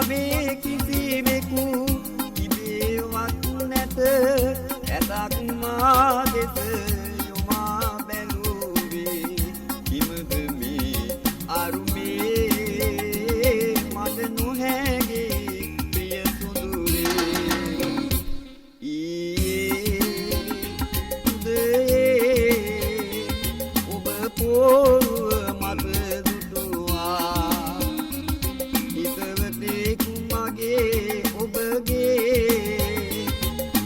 භවයේ කිසිවෙකු ඉබේවත් නැත ඇතක් මා දෙස යොමා බැලුවේ කිමද මේ අරුමේ මට නොහැගේ ප්‍රිය සුඳුරේ ඊයේ ඔබ පොරුව මත දුටුවා හිතවතෙක් මගේ ඔබගේ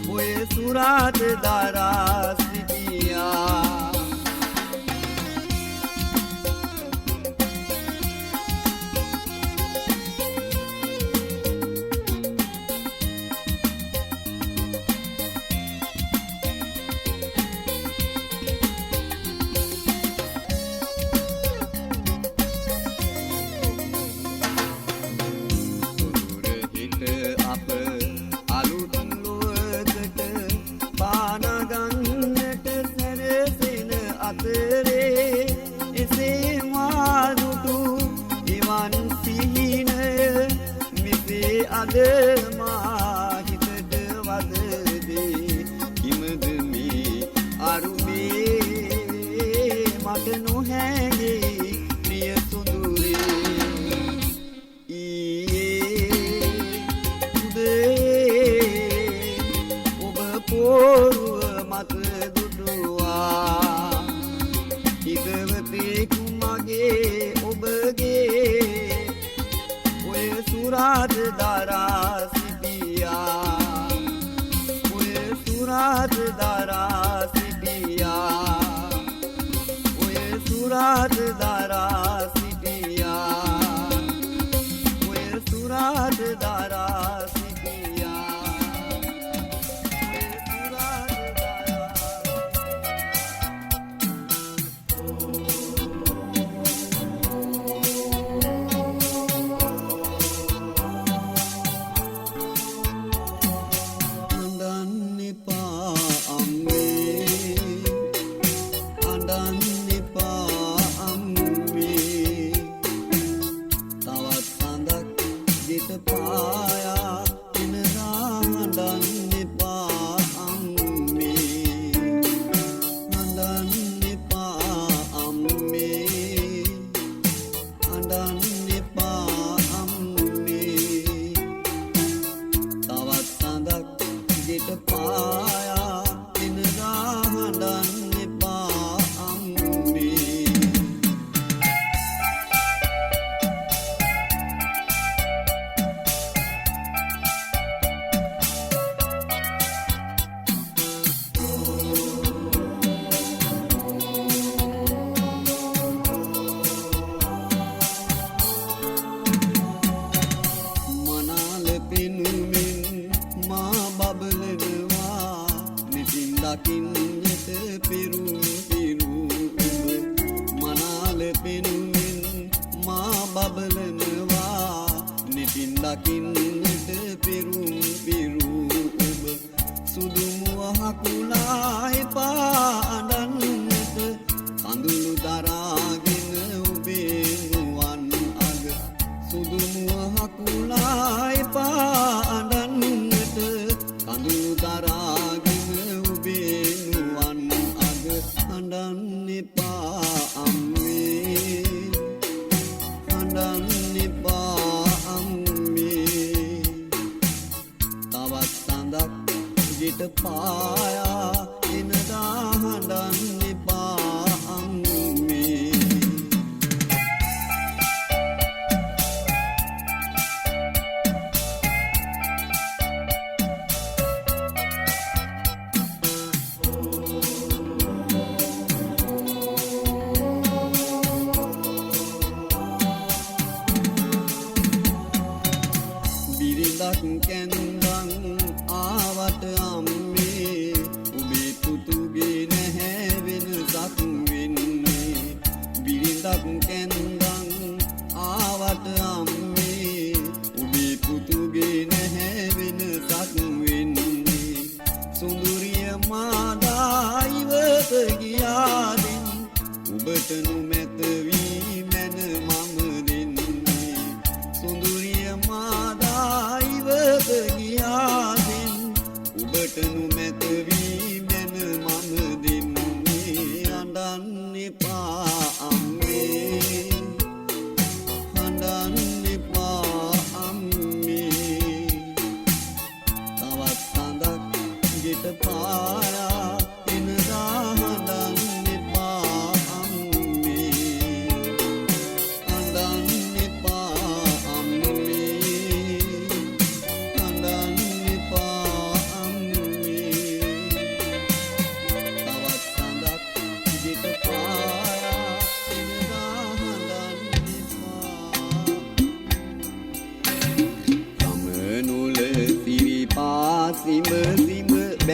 ඔය සුරාත දරා සිටියා අප අලුත් ලෝකකට පානගන්නට සැරසෙන අතරේ එසේ මාදුටු ඉවන් සිහිනය මෙසේ අද මා හිතට වදදේ කිමද මේ අරුමේ මට නොහැගේ ප්‍රිය ඔබ පොරුව මත දුටුවා හිතවතෙක් මගේ ඔබගේ ඔය සුරාත දරා සිටියා ඔය සුරාත දරා සිටියා ඔය සුරාත දරා සිටියා ඔය සුරාත දරා දකින්නට පිරු පිරු මනාල පෙනුමින් මා බබලනවා නිතින් දකින්නට පිරු පිරු ඔබ සුදු මුවහකුලායි පාඩන්නට කඳුළු දරාගෙන ඔබේ නුවන් අග සුදු මුවහකුලායි පාඩන්නට කඳුළු දරාගෙන හඬන්න එපා අම්මේ හඬන්න එපා අම්මේ තවත් සඳක් ගෙට පායා එනදා හඬන්න එපා අම්මේ කැන්දන් ආවට අම්මේ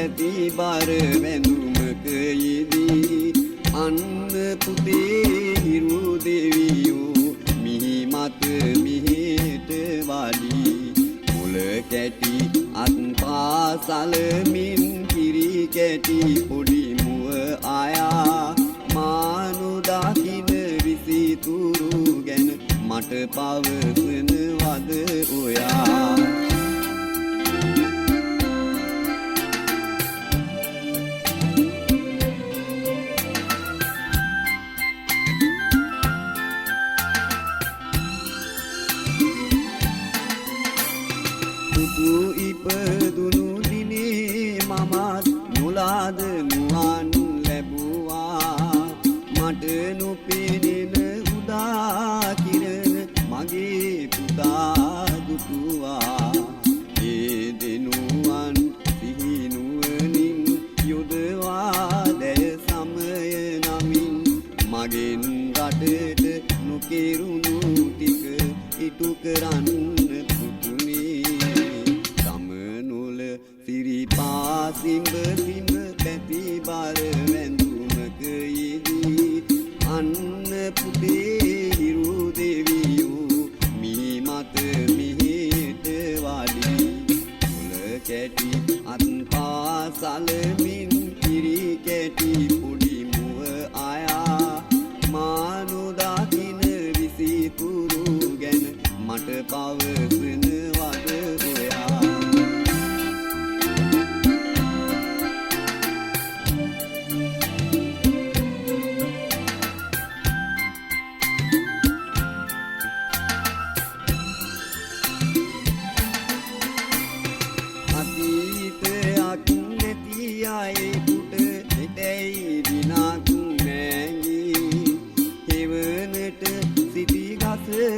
පැති බර වැඳුමක යෙදී අන්න පුතේ හිරු දෙවියෝ මිහි මත මිහිට වඩි මුල කැටි අත් පාසලමින් කිරි කැටි පොඩි මුව ආයා මානු දකින විසිතුරු ගැන මට පවසනවද ඔයා ඉපදුණු දිනේ මමත් මුලාද නුවන් ලැබුවා මට නොපෙනෙන උදා කිරණ මගේ පුතා දුටුවා ඒ දෙනුවන් සිහිනුවනින් යොදවා දැය සමය නමින් මගෙන් රටට නොකෙරුණු ටික ඉටු කරන්න සිරිපා සිඹ සිඹ පැති බර වැඳුමක යෙදී අන්න පුතේ හිරු දෙවියෝ මිහි මත මිහිට වඩි මුල කැටි අත් පාසලමින් කිරි කැටි පොඩි මුව ආයා මානු දකින විසිතුරු ගැන මට පවසනවද ඔයා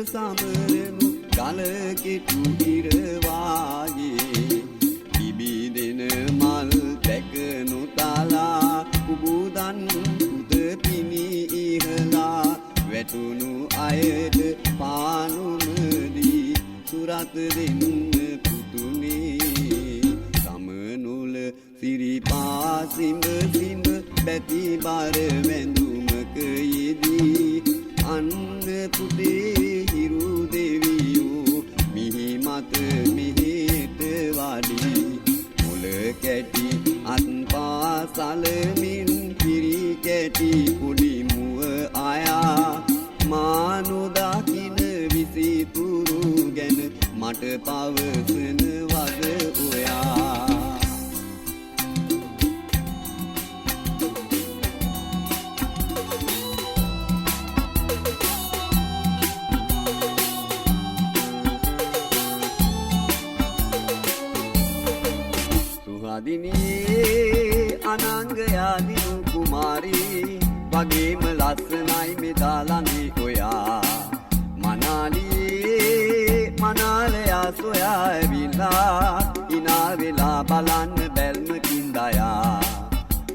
සමරනු ගලකෙටු ඉරවාගේ ඉබිදෙන මල් තැකනු තලා කුබුදන් පුත පිණි ඉහලා වැටුණු අයට පානුමදී සුරත් දෙන්න පුතුනේ සමනුල සිරිපා සිඹ සිඹ පැති බර වැඳුමක යෙදී අන්න පුතේ හිරු දෙවියෝ මිහි මත මිහිට වඩි මුල කැටි අත් පාසලමින් කිරි කැටි පොඩි මුව ආයා මානු දකින විසිතුරු ගැන මට පවසනවද ඔයා දිනේ අනංගයාදිනු කුමාරී වගේම ලස්සනයි මෙදාලනේ ඔයා මනාලියේ මනාලයා සොයා ඇවිල්ලා ඉනා වෙලා බලන්න බැල්මකින් දයා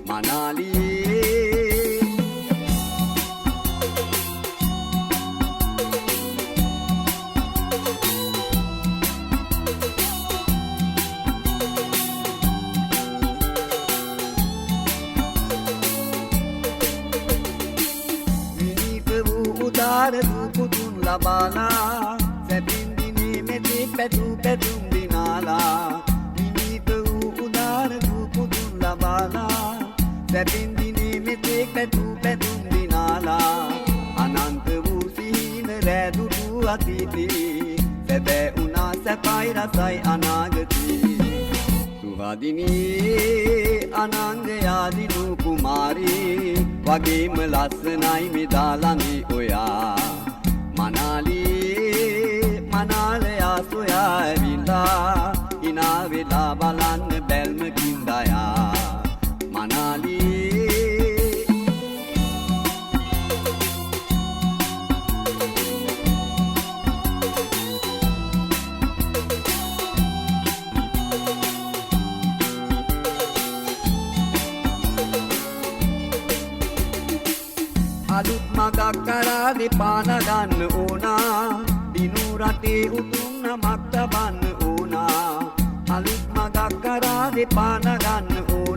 මනාලියේ පුතුන් ලබාලා සැපින් දිනේ මෙතෙක් පැතුම් දිනාලා විනීත වූ උදාර පුතුන් ලබාලා සැපින් දිනේ මෙතෙක් පැතුම් දිනාලා අනන්ත වූ සිහින රැඳුණු අතීතේ සැබෑ උනා සැපයි රසයි අනාගතේ සුහදිනේ අනංගයාදිනු කුමාරී වගේම ලස්සනයි මෙදාලනේ ඔයා මනාලියේ මනාලයා සොයා ඇවිල්ලා ඉනා වෙලා බලන්න බැල්මකින් දයා මනාලියේ අලුත් මගක් කරා දෙපාන ගන්න ඕනා දිනු රටේ උතුම් නමක් තබන්න ඕනා අලුත් මගක් කරා දෙපාන ගන්න ඕනා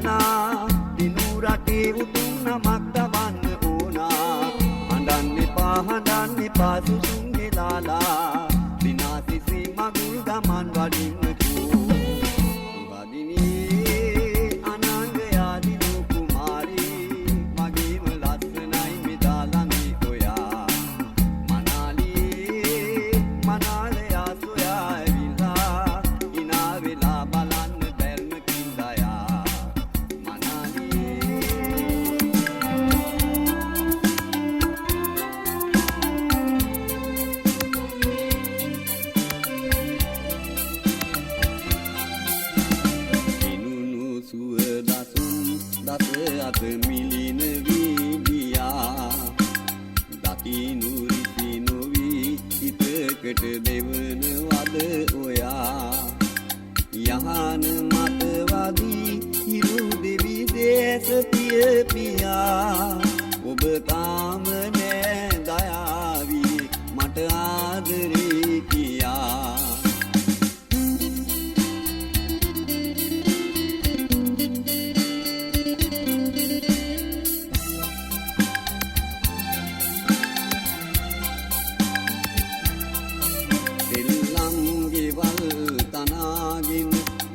බලා විනාසිසි මගුල් ගමන් වඩින්නකෝ වදිනේ අනංගයාදිනු කුමාරී මගේම ලස්සනයි මෙදාලමි ඔයා මනාලී මනාලයා සොයා ඇවිල්ලා ඉනා වෙලා බලන්න බැල්ම කින්දයා දස අත මිලින වීදියා දකිනු රිසි නොවී හිතකට දෙවන වද ඔයා යහන මත වදී හිරු දෙවි දේශ පිය පියා ඔබ තාම නෑ දයාවී මට ආදරේ කියා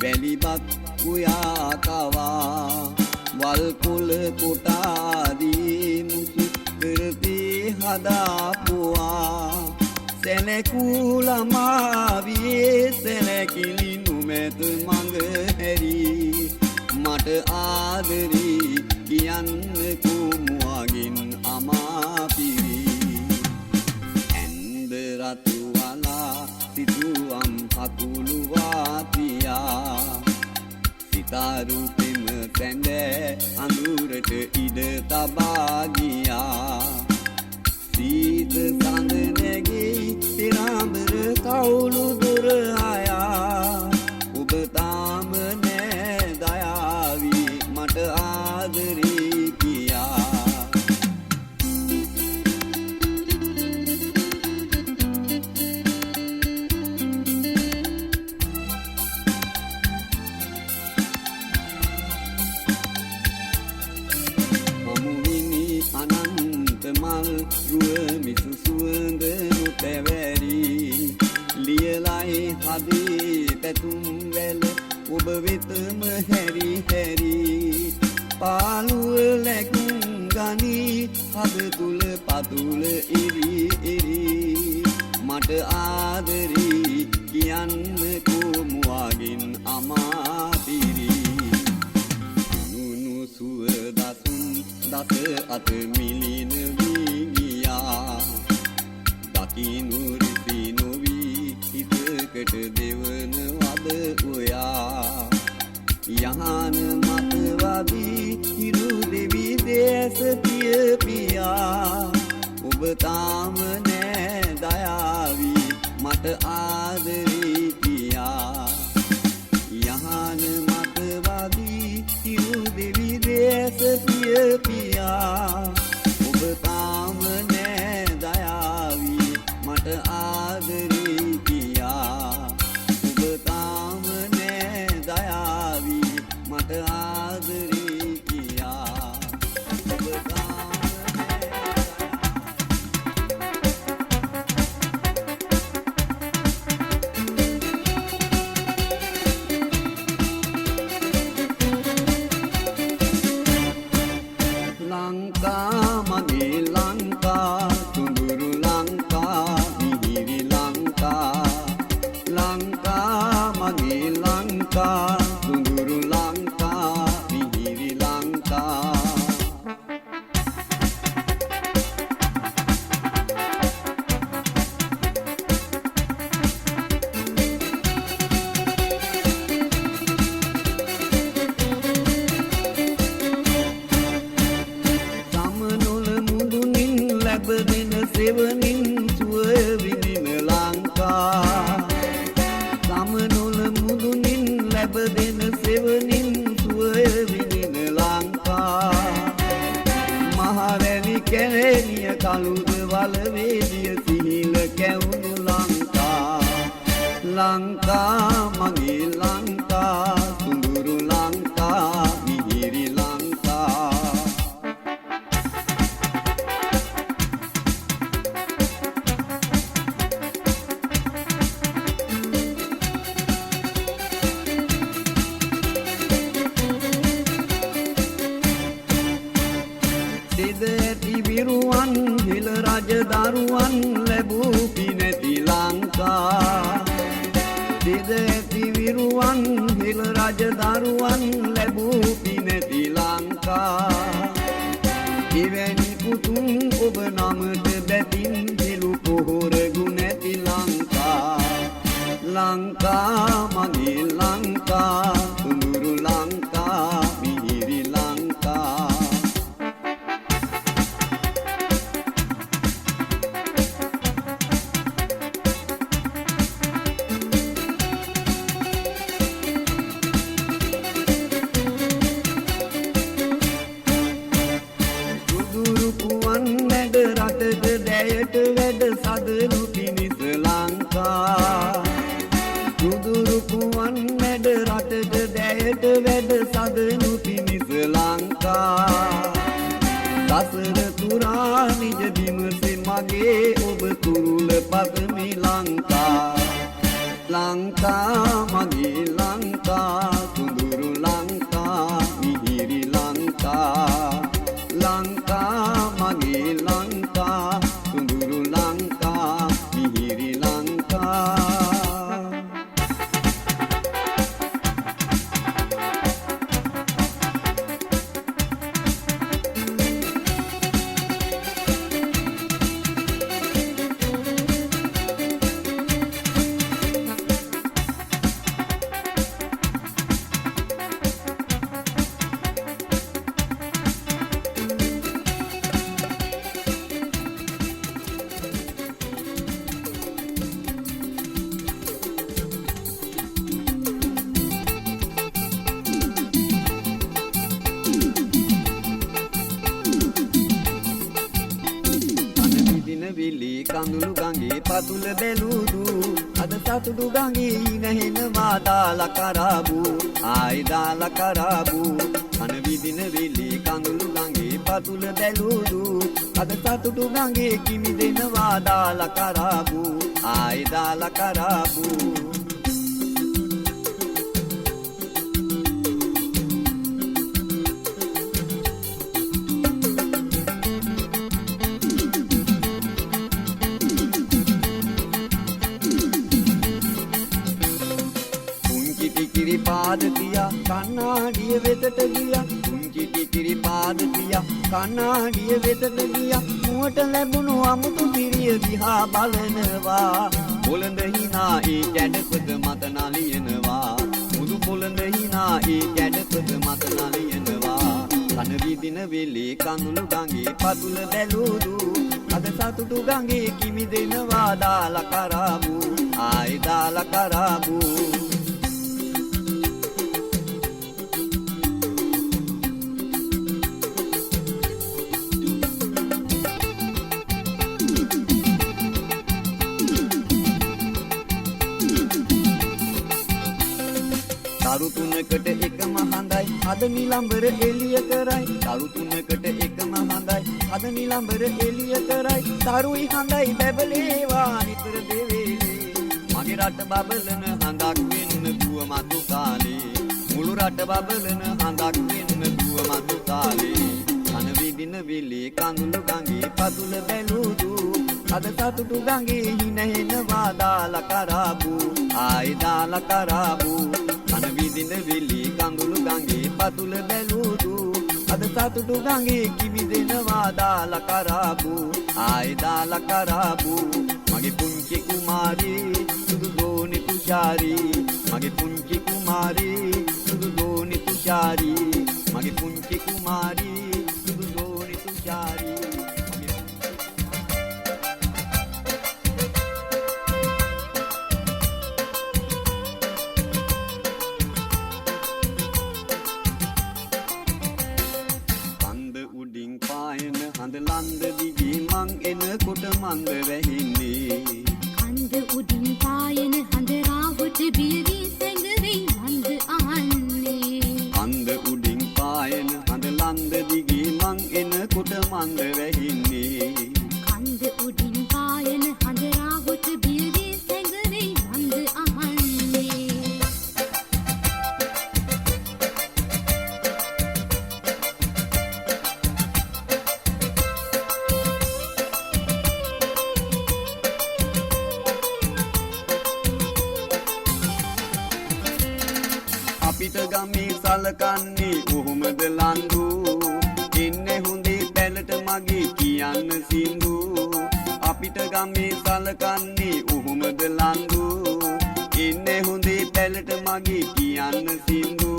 වැලිබත් උයා කවා වල්කුල කොටාදී මුසු කරදී හදාපුවා සැලකුලමාවියේ සැලකිලි නුමැත මඟ හැරී මට ආදරී කියන්න කුමුවගින් අමාපිරී ඇන්ද රතුවලා සිතුවම් හකුළුවාතියා සිතාරු පෙම පැඳෑ අඳුරට ඉඩ තබාගියා සීත සඳ නැගෙයි පෙරාඹර කවුළු දොර අයා ඔබ තාම නෑ දයාවී මට ආදරේ කියා මල් රුව මිසු සුවඳ නොතැවැරී ලියලයි හදේ පැතුම් වැල ඔබ වෙතම හැරි හැරි පාළුව ලැකුම් ගනී හද තුල පතුල ඉරි ඉරි මට ආදරී කියන්න කොමුවගින් අමාපිරී නුනු සුවදසුන් දස අත මිලින වීගියා දකිනු රිසි නොවී හිතකට දෙවන වද ඔයා යහන මත වදී හිරු දෙවි දේශ පිය පියා ඔබ තාම නෑ දයාවී මට ආදරේ කියා යහන මත වදී හිරු දෙවි දේශ පිය පියා ඔබ තාම නෑ දයාවී මට ආදරේ කියා ඔබ තාම නෑ දයාවී මට ආදරේ කියා ඔබ තාම ලංකා මගේ ලංකා තුඹුරු ලංකා මිහිරි ලංකා ලංකා මගේ ලංකා තුඹුරු ලංකා මිහිරි ලංකා ලැබදෙන සෙවනින් සුව විඳින ලංකා සමනොල මුදුනින් ලැබදෙන සෙවනින් සුව විඳින ලංකා මහවැලි කැලණිය කළුද වලවේදිය සිහිල කැවුණු ලංකා ලංකා මගේ ලංකා සුඳුරු ලංකා මිහිරි ලංකා රජදරුවන් ලැබූ පිනැති ලංකා දෙද ඇති විරුවන් හිල රජදරුවන් ලැබූ පිනැති ලංකා එවැනි පුතුන් ඔබ නමට බැතින් හිලු පොහොර ගුණැති ලංකා ලංකා මගේ ලංකා තුනුරු ලංකා මිහිරි ලංකා රටට දැයට වැඩ සදරු පිණිස ලංකා සුදුරුකුවන් වැඩ රටට දැයට වැඩ සදරු පිණිස ලංකා දසර තුරා නිජ බිමසේ මගේ ඔබ තුරුල පදමි ලංකා ලංකා මගේ ලංකා සුඳුරු ලංකා මිහිරි ලංකා ලංකා මගේ ලංකා සුඳුරු ලංකා මිහිරි ලංකා කඳුළු ගඟේ පතුල බැලුදු අද සතුටු ගඟේ නැහෙනවා දාලා කරාබු ආයි දාලා කරාබු කන විදින වෙලේ කඳුළු ගඟේ පතුල බැලුදු අද සතුටු ගඟේ කිමි දෙනවා දාලා කරාබු ආයි දාලා කරාබු පාද තියා කන්නාඩිය වෙතට ගියා කුංචි ටිකිරි පාද තියා කන්නාඩිය වෙතට ගියා මුවට ලැබුණු අමුතු පිරිය දිහා බලනවා පොළඳ හිනා ඒ ජඩපද මත නලියනවා මුදු පොළඳ හිනා ඒ ජඩපද මත නලියනවා කන විදින වෙලේ කඳුළු ගඟේ පතුල බැලුදු අද සතුටු ගඟේ කිමි දෙනවා දාලා කරාබු ආයි දාලා කරාබු තරු තුනකට එකම හඳයි අද නිලම්බර එළිය කරයි තරු තුනකට එකම හඳයි අද නිලම්බර එළිය කරයි තරුයි හඳයි බැබලේවා නිතර දෙවේලේ මගේ රට බබලන හඳක් වෙන්න දුව මතු කාලේ මුළු රට බබලන හඳක් වෙන්න දුව මතු කාලේ කන විදින වෙලේ කඳුළු ගඟේ පතුල බැලුදු අද සතුටු ගඟේ හිනහෙනවා දාලා කරාබු ආයි දාලා කරාබු කන විදින වෙලේ කඳුළු ගඟේ පතුල බැලුදු අද සතුටු ගඟේ කිමි දෙනවා දාලා කරාබු ආයි දාලා කරාබු මගේ පුංචි කුමාරී සුදු දෝනි තුෂාරී මගේ පුංචි කුමාරී සුදු දෝනි තුෂාරී මගේ පුංචි කුමාරී සුදු දෝනි තුෂාරී හඳ ලන්ද දිගේ මං එනකොට මන්ද වැහින්නේ කන්ද උඩින් පායන හඳ රාහුට බියවි සැඟවෙයි මන්ද අහන්නේ කන්ද උඩින් පායන හඳ ලන්ද දිගේ මං එනකොට මන්ද වැහින්නේ කන්ද උඩින් පායන හඳ රාහුට බියවි සැඟවෙයි මන්ද අහන්නේ අපිට ගමේ සලකන්නේ කොහොමද ලන්දු ඉන්නේ හොඳේ පැලට මගේ කියන්න සින්දු අපිට ගමේ සලකන්නේ කොහොමද ලන්දු ඉන්නේ හොඳේ පැලට මගේ කියන්න සින්දු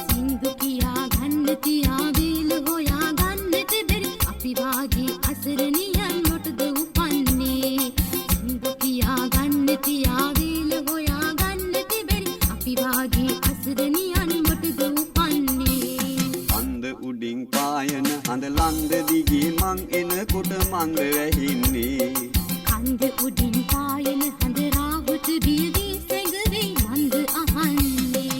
සින්දු කියා ගන්න තියා වේල හොයා ගන්නට බැරි අපි වාගේ අසරණියන් මොටද උපන්නේ සින්දු කියා ගන්න තියා වේල හොයා ගන්නට බැරි අපි වාගේ අසරණියන් මොටද උපන්නේ අන්ද උඩින් පායන හඳ ලන්ද දිගේ මං එනකොට මන්ද වැහින්නේ කන්ද උඩින් පායන හඳ රාහුට බියවී සැඟවෙයි මන්ද අහන්නේ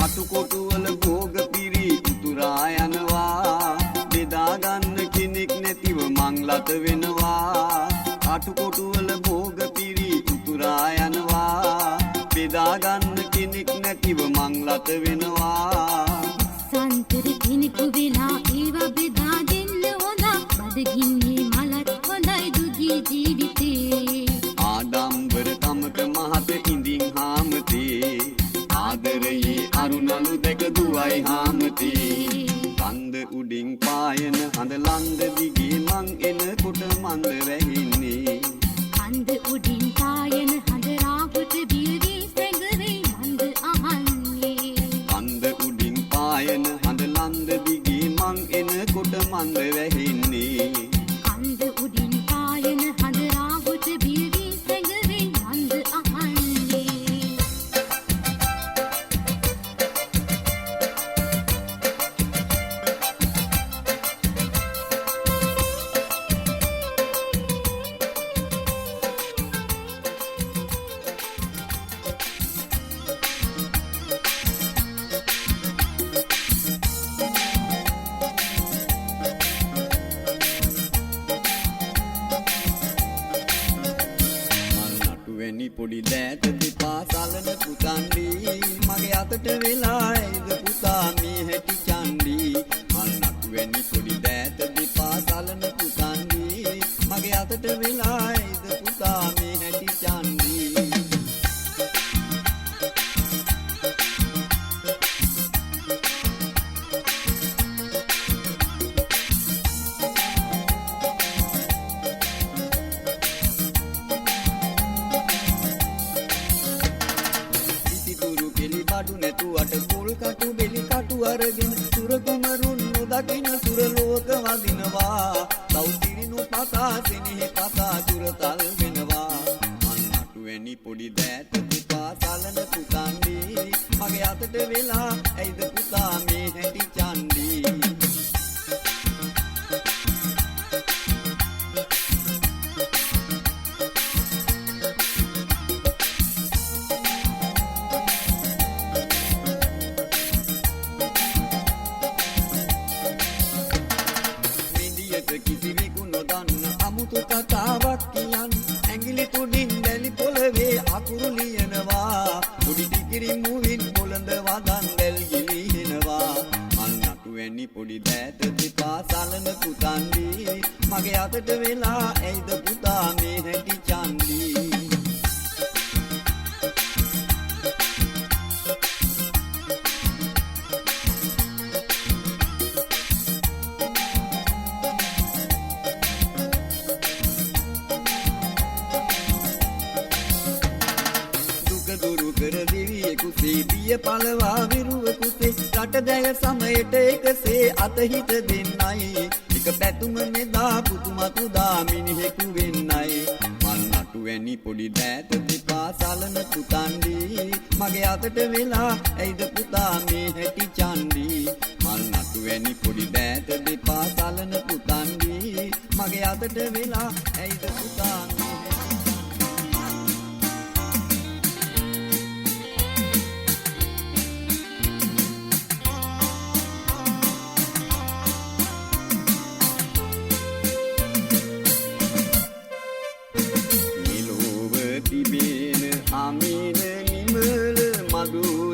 අතුකොටුවල භෝග පිරි උතුරා යනවා බෙදා ගන්න කෙනෙක් නැතිව මං ලත වෙනවා අතුකොටුවල භෝග පිරි උතුරා යනවා බෙදා ගන්න කෙනෙක් නැතිව මං ලත වෙනවා සන්තර කෙනෙකු වෙලා ඒවා බෙදා දෙන්න හොඳා බඩගින්නේ මලත් හොඳයි දුගී ජීවිතේ ආඩම්බරකමක මහත ඉඳින් හාමතේ ආදරයේ අරුණලු දැක දුවයි හාමතේ කන්ද උඩින් පායන හඳ ලන්ද දිගේ මං එනකොට මන්ද වැහින්නේ කන්ද උඩින් පායන හඳ රාහුට බියවී සැඟවෙයි මන්ද අහන්නේ කන්ද උඩින් පායන හඳ ලන්ද දිගේ මං එනකොට මන්ද වැහින්නේ කන්ද උඩින් පායන හඳ රාහුට බියවී සැඟවෙයි මන්ද අහන්නේ වැනි පොඩි දෑත දෙපා සලන පුතන්ඩි මගේ අතට වෙලා ඇයිද පුතා මේ හැටි චන්ඩි මල් නටු වැනි පොඩි දෑත දෙපා සලන පුතන්ඩි මගේ අතට වෙලා ඇයිද පුතා මේ හැටි චන්ඩි බඩු නැතුවට පොල් කටු බෙලි කටු අරගෙන සුර කුමරුන් නොදකින සුර ලෝක වදිනවා සෞතිරිනු පතා සෙනෙහි පතා සුරතල් වෙනවා මන් නටු වැනි පොඩි දෑත පුතා සලන පුතන්ඩි මගේ අතට වෙලා ඇයිද පුතා මේ හැටි චන්ඩි කිසිවෙකු නොදන්න අමුතු කතාවක් කියන් ඇඟිලි තුඩින් දැලි පොළවේ අකුරු ලියනවා පොඩි ටිකිරි මුවින් පොළඳ වදන් දැල් ගිලිහෙනවා මල් නටු වැනි පොඩි දෑත දෙපා සලන පුතන්ඩි මගේ අතට වෙලා ඇයිද පුතා මේ හැටි චන්ඩි කුසේ දිය පළවා විරුව කුසේ රට දැය සමයට එකසේ අතහිත දෙන්නයි එක පැතුම මෙදා පුතුමතු දා මිනිහෙකු වෙන්නයි මල් නටු වැනි පොඩි දෑත දෙපා සලන පුතන්ඩි මගේ අතට වෙලා ඇයිද පුතා මේ හැටි චන්ඩි මල් නටු වැනි පොඩි දෑත දෙපා සලන පුතන්ඩි මගේ අතට වෙලා ඇයිද පුතා මේ තිබෙන අමින නිමල මధు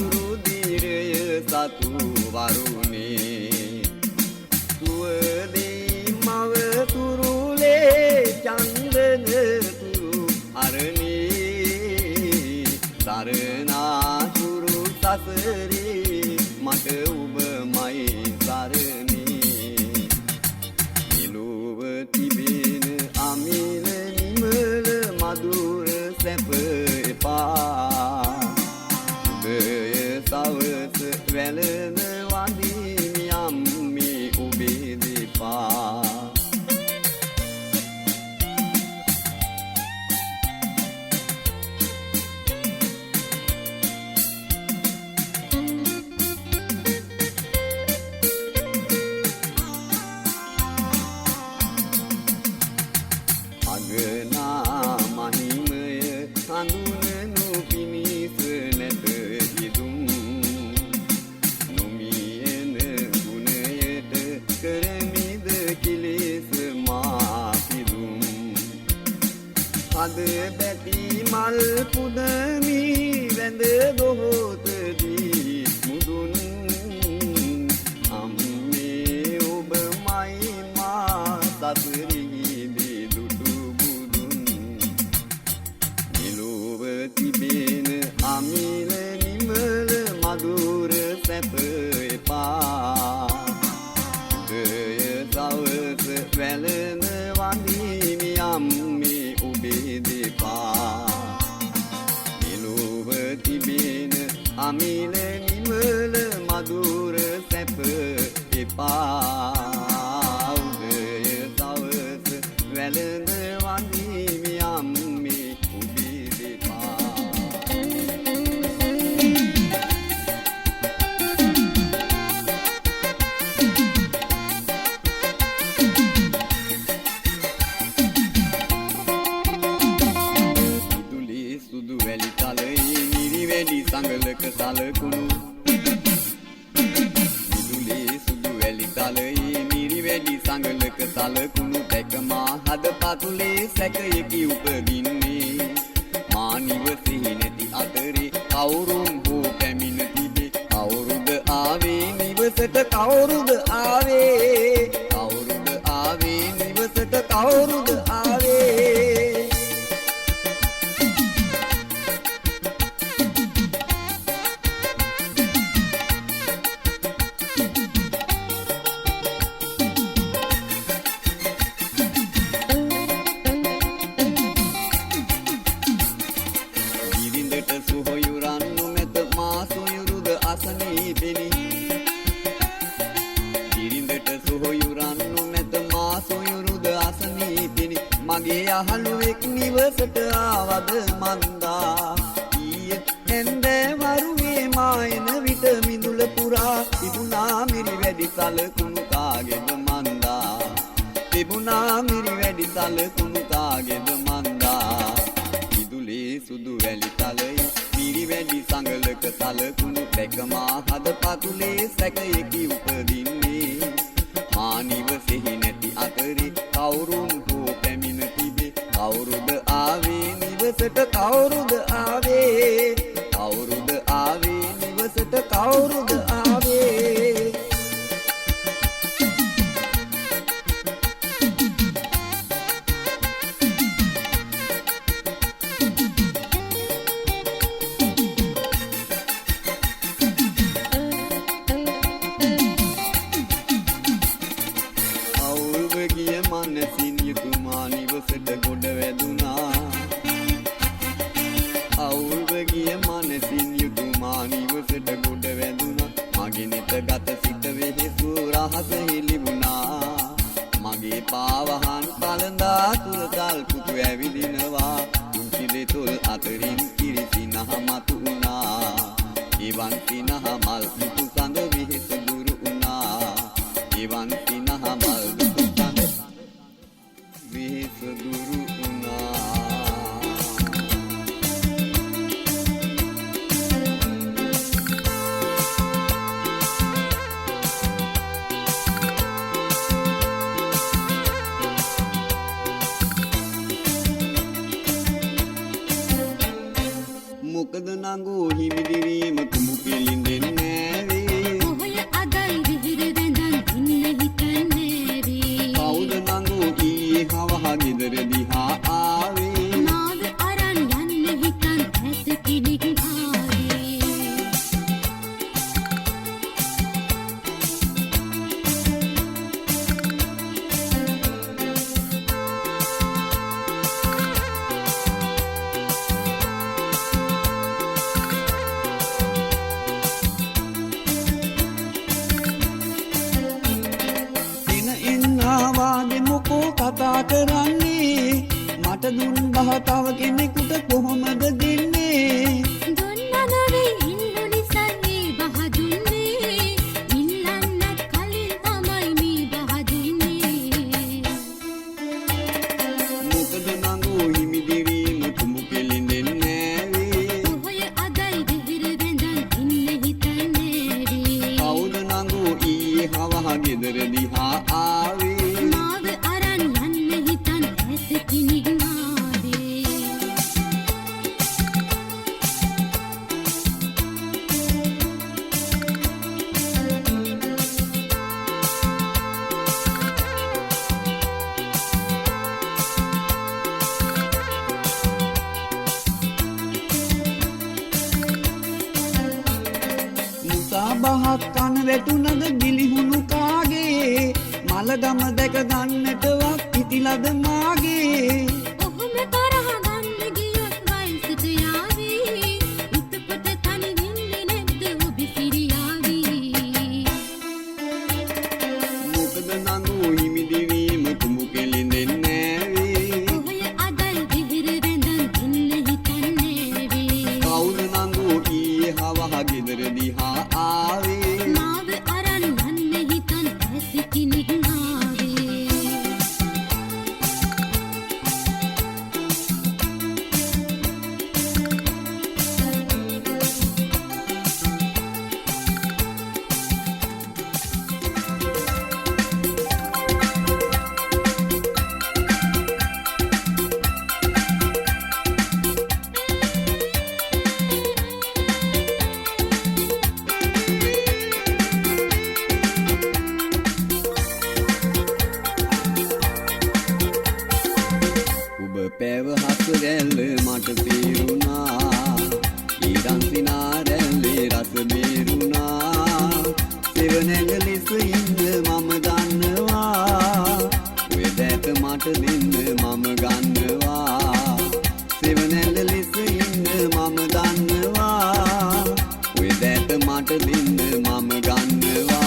අඳුරු දීරය සතු වරුනේ සුවදී මව තුරුලේ චන්දන තුරු අරණී සරණාසුරු සසරේ මට ඔබමයි සරණී නිලුව තිබෙන අමිල නිමල මధుර සැප එපා උදය සවස වැළඳ වඳිමි අම්මේ ඔබේ දෙපා අගනා මහිමය හඳුනනු පිණිස නැත යෙදුම් නොමියන ගුණයට කරමිද කිලෙස මා පිදුම් අද බැති මල් පුදමි වැඳ දොහොතදී මුදුන් අම්මේ ඔබමයි මා සසරේ තිබෙන අමිල නිමල මధుර සැප එපා උදය සවස වැළඳ වඳිමි අම්මේ ඔබේ දෙපා නිලුව තිබෙන අමිල නිමල මధుර සැප එපා උදය සවස වැළඳ වඳිමි අම්මේ සංගලක සලකුණු විදුලේ සුදු වැලි තලයේ මිරි වැඩි සංගලක සලකුණු දැකමා හද පතුලේ සැකයකි උපදින්නේ මා නිවසෙහි නැති අතරේ කවුරුන් හෝ පැමිණ තිබේ කවුරුද ආවේ නිවසට කවුරුද ආවේ කවුරුද ආවේ නිවසට කවුරුද ආවේ මගේ අහලුවෙක් නිවසට ආවද මන්දා ඊයේ එන්දේ වරුවේ මායන විට මිදුල පුරා තිබුණා මිරි වැඩි සලකුණු කාගේද මන්දා තිබුණා මිරි වැඩි සලකුණු කාගේද මන්දා විදුලේ සුදු වැලි තලයේ මිරි වැඩි සංගලක සලකුණු දැකමා හද පතුලේ සැකයකි උපදින්නේ මා නිවසෙහි නැති අතරේ කවුරුන් හෝ පැමිණ තිබේ කවුරුද ආවේ නිවසට කවුරුද ආවේ කවුරුද ආවේ නිවසට කවුරුද ආවේ මනසින් යුතුමා නිවසට ගොඩ වැදුනා අවුල්ව ගිය මනසින් යුතුමා නිවසට ගොඩ වැදුනා මගේ නෙත ගත සිත වෙහෙසු රහස හෙළිවුණා මගේ පාවහන් පළඳා තුරතල් පුතු ඇවිදිනවා කුංචි දෙතොල් අතරින් කිරිසිනහ මතු වුණා එවන් සිනහ මල් මුතු සඳ වෙහෙස දුරු වුණා එවන් සිනහ මල් මුතු සඳ වෙහෙස දුරු වුණා මොකද නංගෝ හිමිදිරීම කුඹු පිළ කතා කරන්නේ මට දුන් බහ තව කෙනෙකුට කොහොමද දෙන්නේ දුන්න නොවේ ඉන්නු නිසා මේ බහ දුන්නේ ඉල්ලන්නත් කලින් තමයි මේ බහ දුන්නේ මොකද නංගෝ හිමි දිවීම කුඹු කෙලින්දෙන්නේ නෑවේ ඔහොය අදයි දිවිර වැඳන් ඉන්න හිතන්නේ වේ කවුද නංගෝ ඊයේ හවහ ගෙදර දිහා ආවේ මාව අරන් යන්න හිතන් ඇත කිනිග්නාවේ මුසා බහක් කන වැටුනද ගිලිහුණු කාගේ මලගම දැක ගන්නටවත් පිටිලද මාගේ ඔහොම තරහ ගන්න ගියොත් වයසට යාවී උතපොත තනි වෙන්නේ නැද්ද ඔබ සිරියාවී මොකද නංගෝ හිමි දිවීම කුඹු කෙලින්දෙන්නේ නෑවේ ඔහොය අදයි දිවිර වැඳන් ඉන්න හිතන්නේ වේ කවුද නංගෝ ඊයේ හවහ ගෙදර දිහා ආවේ මාව අරන් යන්න හිතන් ඇත කිනිග්නාවේ ඔබ පැව හසරැල්ල මට තේරුණා ඊරන් සිනාරැල්ලේ රස බේරුණා සෙවණැල්ල ලෙස ඉන්න මම දන්නවා ඔය දැත මට දෙන්න මම ගන්නවා සෙවණැල්ල ලෙස ඉන්න මම දන්නවා ඔය දැත මට දෙන්න මම ගන්නවා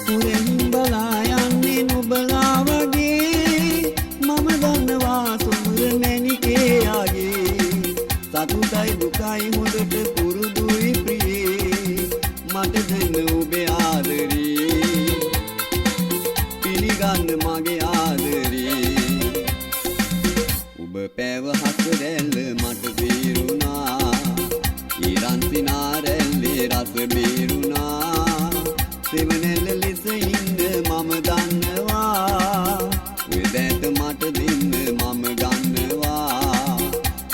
උරෙන් බලා යන්නේ නුඹලා වගේ මම දන්නවා සොඳුර මැණිකේ ආගේ සතුටයි දුකයි හොඳට පුරුදුයි ප්‍රියේ මට දෙන්න ඔබේ ආදරේ පිළිගන්න මගේ ආදරේ ඔබ පැව හසරැල්ල මට තේරුණා ඊරන් සිනාරැල්ලේ රස බේරුණා සෙවණැල්ල ලෙස ඉන්න මම දන්නවා ඔය දැත මට දෙන්න මම ගන්නවා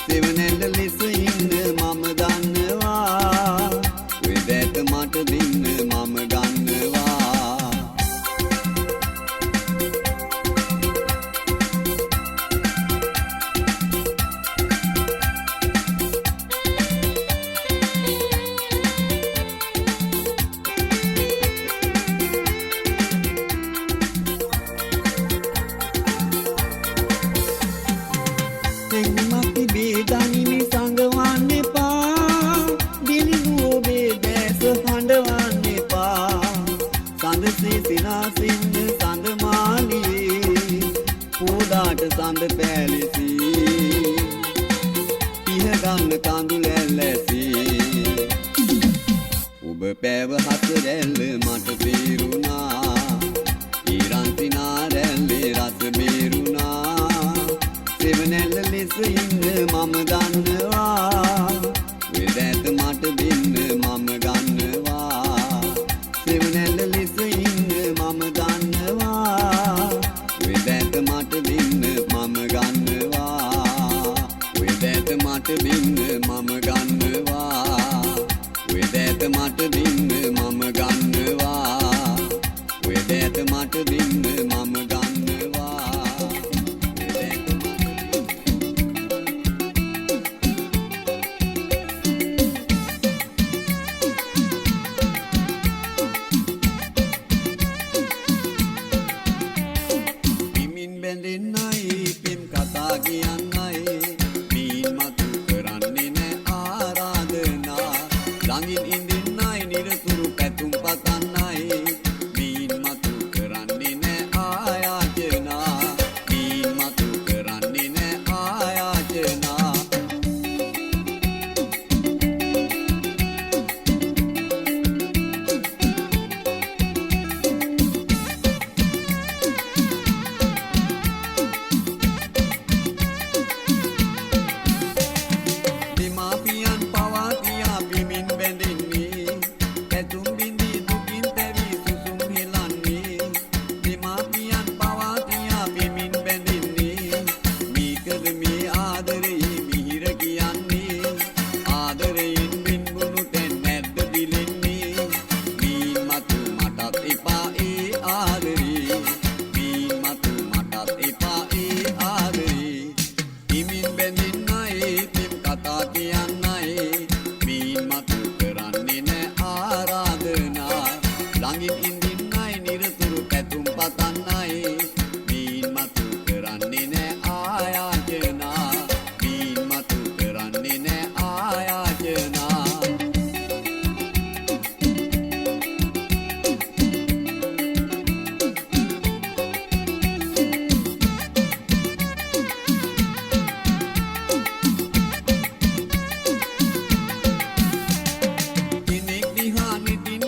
සෙවණැල්ල ලෙස ඉන්න මම දන්නවා ඔය දැත මට දෙන්න මම ගන්නවා එන්නමක් තිබේ දනිමි සංගවන්න එපා දිලිඳු ඔබේ දැස හඬවන්න එපා සඳසේ සිනාසින්න සඳ මාලියේ පෝදාට සඳ පැලිසි පිහගන්න කඳුලැල් ඇසී ඔබ පැව හසරැල්ල මට තේරුණා ඊරන් සිනාරැල්ලේ රස බේරුණා සෙවණැල්ල ලෙස ඉන්න මම දන්නවා ඔය දැත මට දෙන්න මම ගන්නවා සෙවණැල්ල ලෙස ඉන්න මම දන්නවා ඔය දැත මට දෙන්න මම ගන්නවා ඔය දැත මට දෙන්න මම ගන්නවා ඔය දැත මට දෙන්න මම ගන්නවා ඔය දැත මට දෙන්න මම ගන්නවා ඔය දැත මට කතා කියන්නයි මීන් මතු කරන්නේ නෑ ආරාධනා ළඟින් ඉඳින්නයි නිරතුරු පැතුම් පතන්නයි මීන් මතු කරන්නේ නෑ ආයාචනා මීන් මතු කරන්නේ නෑ ආයාචනා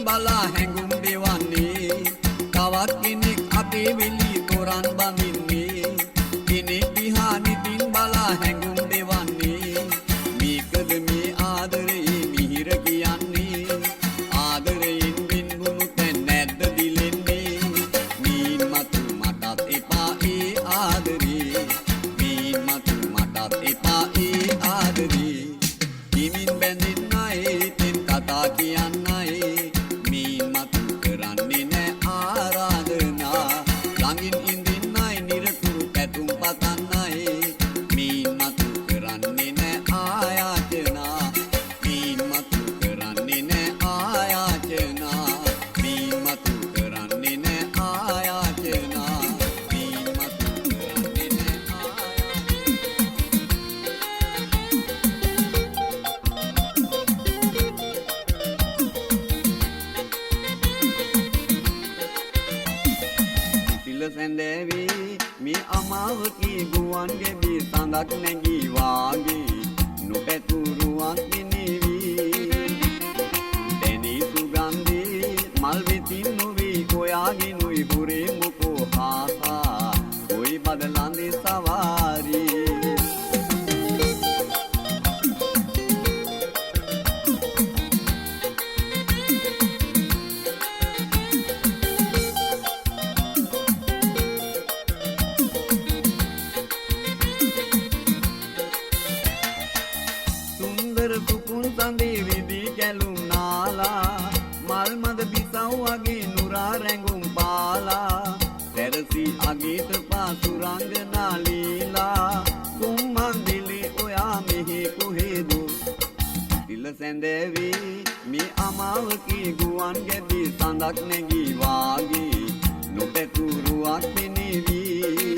බලා හැඟුම් දෙවන්නේ තවත් කෙනෙක් අපේ වෙලි තොරන් බඳින්නේ කෙනෙක් දිහා නිතින් බලා හැඟුම් දෙවන්නේ මේකද මේ ආදරේ මිහිර කියන්නේ ආදරයෙන් බින්ගුණු තැන් නැද්ද දිලෙන්නේ මීන් මතු මටත් එපා ඒ ආදරේ මීන් මතු මටත් එපා ඒ ආදරේ හිමින් බැඳින්නයි තෙන් කතා කියන්නයි මීන් මතු කරන්නේ නෑ ආරාධනා ළඟින් ඉඳින්නයි නිරතුරු පැතුම් පතන්නයි මීන් මතු කරන්නේ නෑ ආයාචනා මීන් මතු කරන්නේ නෑ ආයාචනා මීන් මතු කරන්නේ නෑ ආයාචනා මීන් මතු කරන්නේ නෑ සැඳෑවේ මේ අමාවකී ගුවන් ගෙබි සඳක් නැගී වාගේ නොපැතුරුවක් නෙවී දැනී සුගන්ධී මල් වෙතින් නොවී ඔයාගෙනුයි හුරේ මොකෝ හාසා ඔයි බදලන්දේ සවාරී සුකුන් සඳේ විදී කැලුම් නාලා මල් මද බිසව් වගේ නුරා රැඟුම් පාලා දැරසි අගීත පාසු රංගනා ලීලා කුම්මන්දිලේ ඔයා මෙහි කොහෙද තිල සැඳෑවේ මේ අමාවකී ගුවන් ගැබි සඳක් නැගී වාගේ නොපැතුරුවක් පෙනෙවී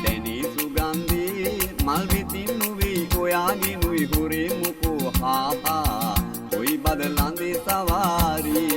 දැනී සුගන්ධී මල් වෙතින් නොවේ ඔයාගෙනුයි හුරේ මොකෝ හාහා ඔයි බදලන්දේ සවාරී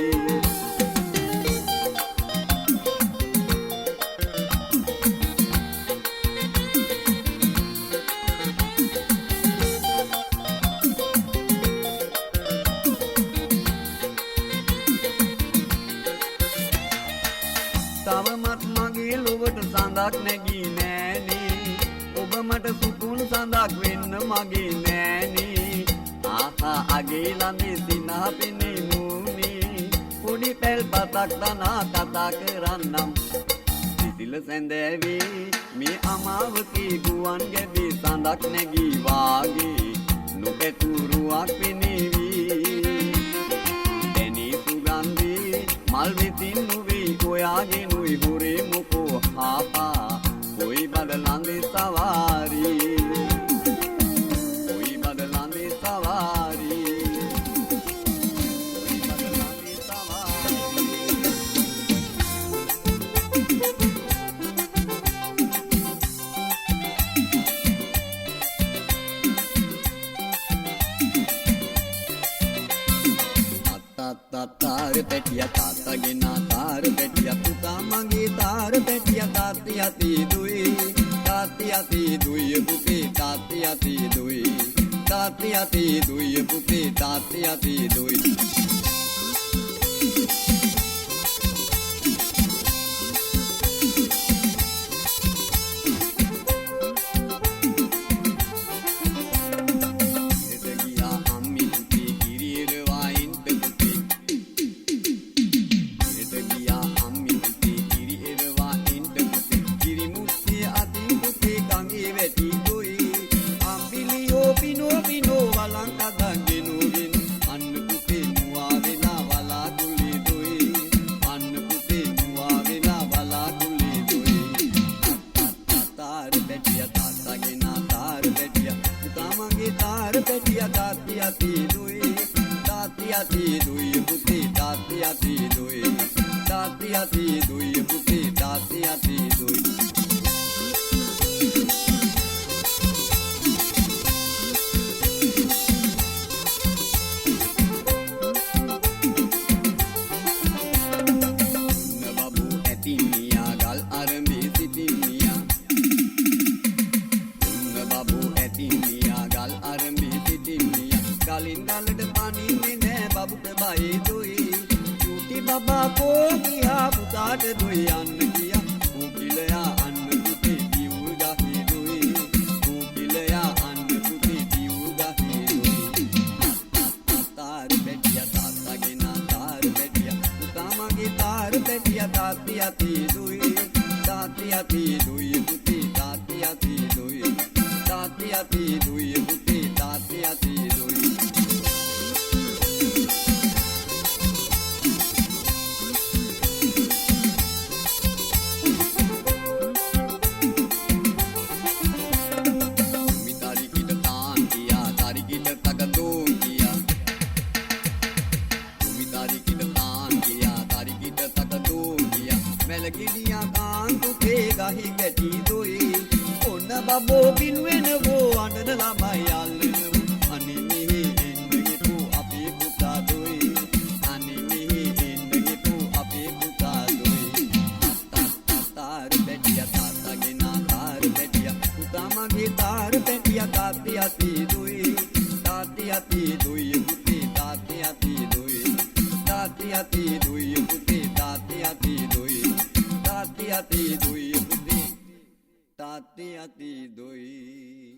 තවමත් මගේ ලොවට සඳක් නැගී නෑනේ ඔබ මට සුකුන් සඳක් වෙන්න මගේ නෑනේ ආහා අගේ ළඟේ සිනහ පෙනේ මූනේ පොඩි පැල් පතක් දනා කතා කරන්නම් සිසිල සැඳෑවේ මේ අමාවකී ගුවන් ගැබි සඳක් නැගී වාගේ නොපැතුරුවක් පෙනෙවී දැනී සුගන්ධී මල් වෙතින් නොවේ ඔයාගෙනුයි හුරේ මොකෝ හාහා ඔයි බදලන්දේ සවාරී ඔයි බදලන්දේ සවාරී ඔයි බදලන්දේ සවාරී තාර පැටිය තාත්තගෙන තාර පැටිය පුතා මගේ තාර පැටිය තාත්ති යති දුයි තාත්ති යති දුයි පුතේ තාත්ති යති දුයි තාත්ති යති දුයි පුතේ තාත්ති යති දුයි Pino, pino, walang kadang ginuhin. Ano ko pinuwa පැටියා තාත්ති අති දුයි තාත්ති අති දුයි පුතේ තාත්ති අති දුයි තාත්ති අති දුයි පුතේ තාත්ති අති දුයි Kalindalada paninne ne babuta bae doi chuti baba ko kiya putata doi ann kiya ukilaya ann puti diu gahi doi ukilaya ann puti diu gahi doi tar betiya tata ge na tar betiya utamage tar betiya tati ati doi puti tati ati doi puti tati ati doi Melagiliya kaan tuke gahi gati doi onna babo binuena wo anana lamai allenu ani mihi ennege pu ape puta doi ani mihi ennege pu ape puta doi tar betiya tata ge na tar betiya utamage tar betiya tati ati doi puti tati ati doi puti tati ati doi Tati ati doi puti tati ati doi